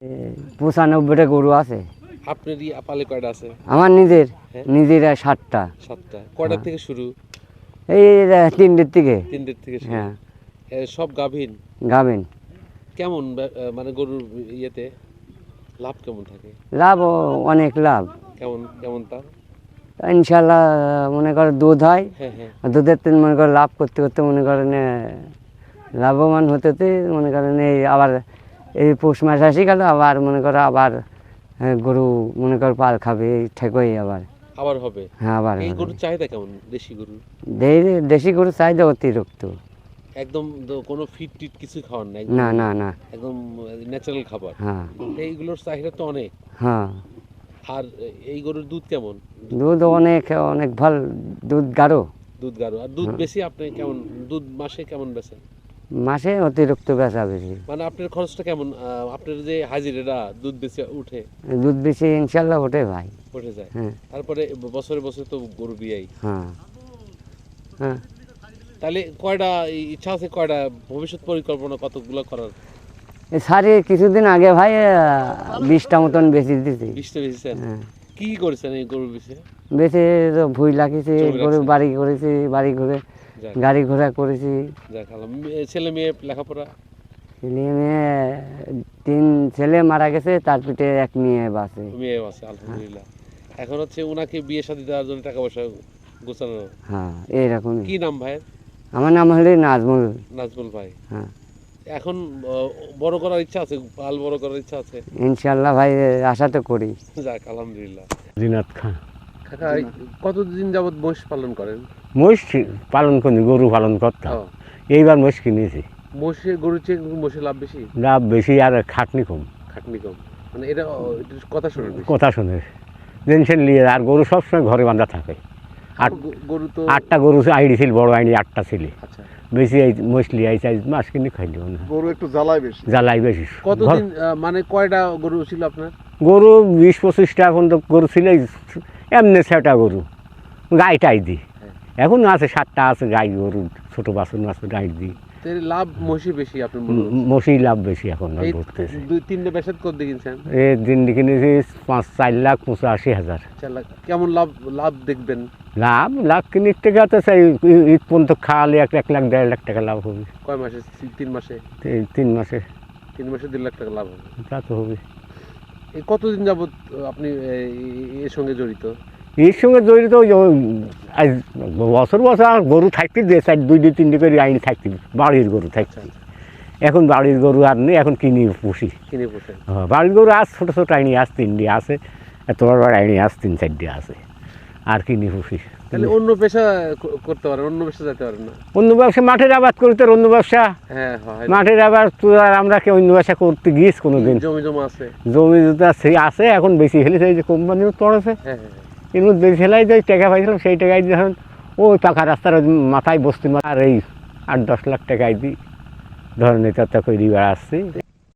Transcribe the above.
95টা গরু আছে। আপনারই পালে কয়টা আছে? আমার নিজের 7টা। কয়টা থেকে শুরু? এই 3টের থেকে। 3টের থেকে শুরু। হ্যাঁ, সব গাভীন? গাবেন। কেমন মানে গরুর ইয়েতে লাভ কেমন থাকে? লাভ অনেক লাভ। কেমন কেমন তা? ইনশাল্লাহ মনে করেন দুধ হয়, হ্যাঁ হ্যাঁ। দুধের তেল মনে করেন লাভ করতে করতে মনে করেন লাভবান হতে হতে মনে করেন এই আবার এই পৌষ মাস আসি গেল, আবার মনে করো আবার গরু মনে কর পাল খাবে, এই ঠেকই আবার আবার হবে। হ্যাঁ আবার এই হবে। গরুর চাহিদা কেমন দেশি গরুর? দেশি গরু চাহিদা অতিরিক্ত। একদম কোনো ফিট টিট কিছু খাওয়ান না? না না না। একদম ন্যাচারাল খাবার। হ্যাঁ এইগুলোর চাহিদা তো অনেক। হ্যাঁ। আর এই গরুর দুধ কেমন? দুধ অনেক অনেক ভাল, দুধ গাঢ়। দুধ গাঢ়। আর দুধ বেশি আপনি কেমন দুধ মাসে কেমন বেচেন? মাসে অতিরিক্ত বেচা বেশি। মানে আপনার খরচটা কেমন? আপনার যে হাজিরেরা দুধ বেশি উঠে? দুধ বেশি ইনশাল্লাহ ওঠে ভাই। উঠে যায়। হ্যাঁ তারপরে বছরে বছরে তো গরু বিয়াই। হ্যাঁ হ্যাঁ। তাহলে কয়টা ইচ্ছা আছে, কয়টা ভবিষ্যৎ পরিকল্পনা কতগুলো করার? সারি কিছুদিন আগে ভাই 20টা মতন বেশি দিছি। 20টা বেচেছেন? হ্যাঁ, কি করেছেন এই গরুর বেচে? বেশি তো ভুই লাগিয়েছি, জমি গরু রাখছেন? বাড়ি করেছি, বাড়ি ঘুরে যাক, গাড়ি ঘোড়া করেছি। যাক ছেলে মেয়ে লেখাপড়া? ছেলে মেয়ে 3 ছেলে মারা গেছে, তার পিঠে 1 মেয়ে বাঁচে। মেয়ে আছে আলহামদুলিল্লাহ। এখন হচ্ছে ওনাকে বিয়ে শাদী দেওয়ার জন্য টাকা পয়সা গোছানো। হ্যাঁ এইরকমই। কি নাম ভাইয়ের? আমার নাম হলে নাজমুল। নাজমুল ভাই। হ্যাঁ এখন বড় করার ইচ্ছা আছে? পাল বড় করার ইচ্ছা আছে? ইনশাল্লাহ ভাই, আশা তো করি। যাক আলহামদুলিল্লাহ। জিনাত খান। কাকা কতদিন যাবত মহিষ পালন করেন? মহিষ পালন করি, গরু পালন করতাম। ও, এইবার মহিষ কিনেছি। মহিষের গরুর চেয়ে মহিষের লাভ বেশি? লাভ বেশি আর খাটনি কম। খাটনি কম। মানে এটার কথা শোনেন বেশি? কথা শুনে টেনশন নিয়ে, আর গরু সবসময় ঘরে বাঁধা থাকে। গরু তো 8টা গরু আইডি ছিল, বড় আইডি 8টা ছিল। আচ্ছা। বেশি এই মহিষ লিয়ে আইছে, মাস কিনে খাইলেও না, গরু একটু জ্বালায় বেশি। জ্বালাই বেশি। কতদিন মানে কয়টা গরু ছিল আপনার? গরু 20-25টা এখন তো গরু ছিল, এমনি 6টা গরু গাই টাই দিই। এখন আছে 7টা আছে গাই গরু, ছোট বাছুর আছে গাই দিই। লাভ মহিষই বেশি আপনার মনে হচ্ছে? মহিষই লাভ বেশি এখন এই ধরতেছে। 2-3টে বেসাদ কত কিনছেন? এই দিন কিনেছি 4,85,000। 4 লাখ। কেমন লাভ দেখবেন? লাভ কিনির টাকা তো সেই ঈদ পর্যন্ত খাওয়ালে 1 লাখ 1.5 লাখ টাকা লাভ হবে। কয় মাসে? 3 মাসে? 3 মাসে 3 মাসে 2 লাখ টাকা লাভ হবে। তা তো হবে। এই কতদিন যাবত আপনি এর সঙ্গে জড়িত? এর সঙ্গে জড়িত আজ বছর বছর আর গরু থাকতে দিয়ে 2-3 করে আইনি থাকতে, বাড়ির গরু থাকছে। এখন বাড়ির গরু আর নেই, এখন কিনি পুষি। কিনে বসেন? হ্যাঁ, বাড়ির গরু আজ ছোটো ছোটো আইনি আজ 3টি আছে, এত বড় বড় আইনি আজ 3-4টি আছে, আর কিনি পুষি। তাহলে অন্য পেশা করতে পারেন, অন্য পেশা যেতে পারেন না? অন্য ব্যবসা মাঠের আবাদ করতে, অন্য ব্যবসা হ্যাঁ হয়। মাঠের আবাদ তো আর আমরা কি অন্য ব্যবসা করতে গিয়েছ কোনোদিন? জমি জমা আছে? জমি জুতা আছে, এখন বেশি ফেলেছে, এই যে কোম্পানির পড়েছে হ্যাঁ হ্যাঁ। এর মধ্যে বেশি ফেলাই যে টাকা পাইছিলাম, সেই টাকায় দিয়ে এখন ওই পাকা রাস্তার মাথায় বসতে আর এই 8-10 লাখ টাকায় দিই ধরেন এটা করে বেড়াচ্ছি।